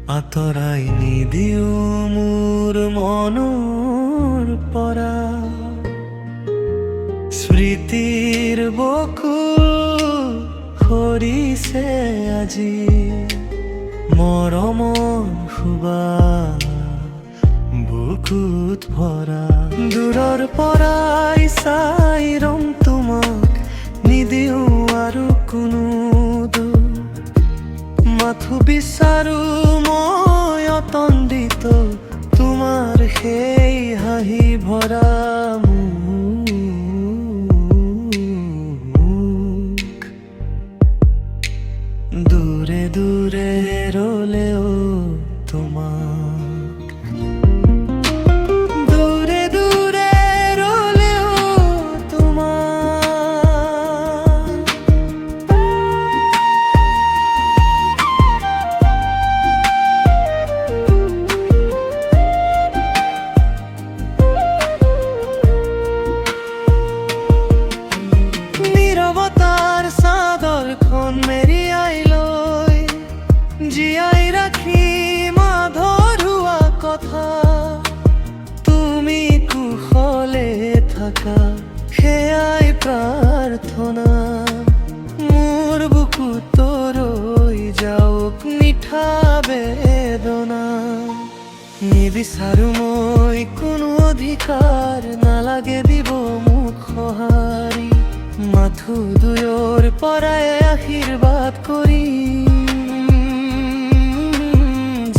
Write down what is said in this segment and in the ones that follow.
আতৰাই নিদিও মোৰ মনৰ পৰা স্মৃতিৰ বকুল সৰিছে আজি মৰমৰ সুবাস বুকুত ভৰা দূৰৰ পৰাই চাই ৰম তোমাক নিদিও আৰু কোনো মাথো বিচাৰো মই অতন্দিত তোমাৰ সেই হাঁহি ভৰা মুখ দূৰে দূৰে ৰলেও তোমাক দূৰে দূৰে ৰলেও তোমাক নীৰৱতাৰ চাদৰখন মেৰিয়াই লৈ জীয়াই ৰাখিম আধৰুৱা কথা তুমি কুশলে থাকা সেয়াই প্ৰাৰ্থনা মোৰ বুকুত ৰৈ যাওক মিঠা বেদনা নিবিচাৰো মই কোনো অধিকাৰ নালাগে দিব মোক সঁহাৰি মাথো দুয়ৰ পৰাই আশীৰ্বাদ কৰি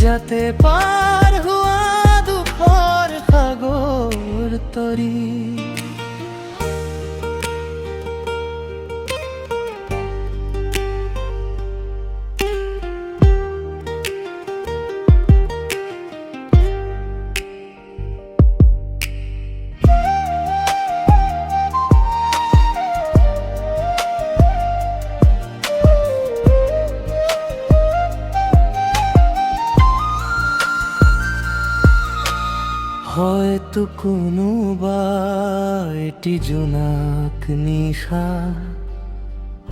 যাতে পাৰ হোৱা দুখৰ সাগৰ তৰি হয়তো কোনোবা এটি জোনাক নিশা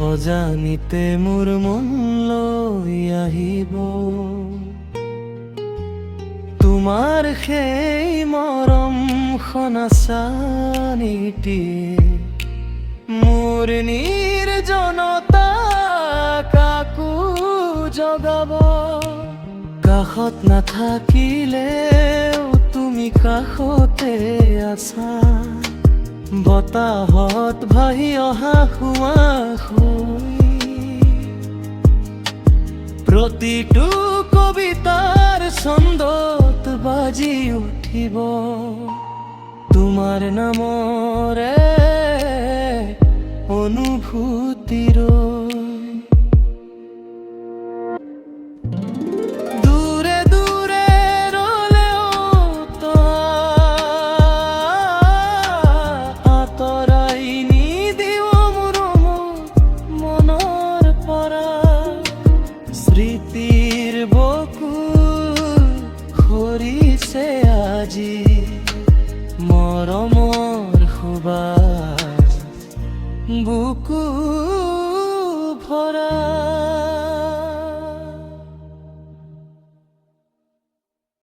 অজানিতে মোৰ মনলৈ আহিব তোমাৰ সেই মৰম খনাচানিটিয়ে মোৰ নিৰ্জনতা কাকো জগাব কাষত নাথাকিলেও তুমি কাষতে আছা বতাহত ভাহি অহা সুৱাস প্ৰতিটো কবিতাৰ ছন্দত বাজি উঠিব তোমাৰ নামৰে অনুভূতিৰ স্মৃতিৰ বকুল সৰিছে আজি মৰমৰ সুবাস বুকুত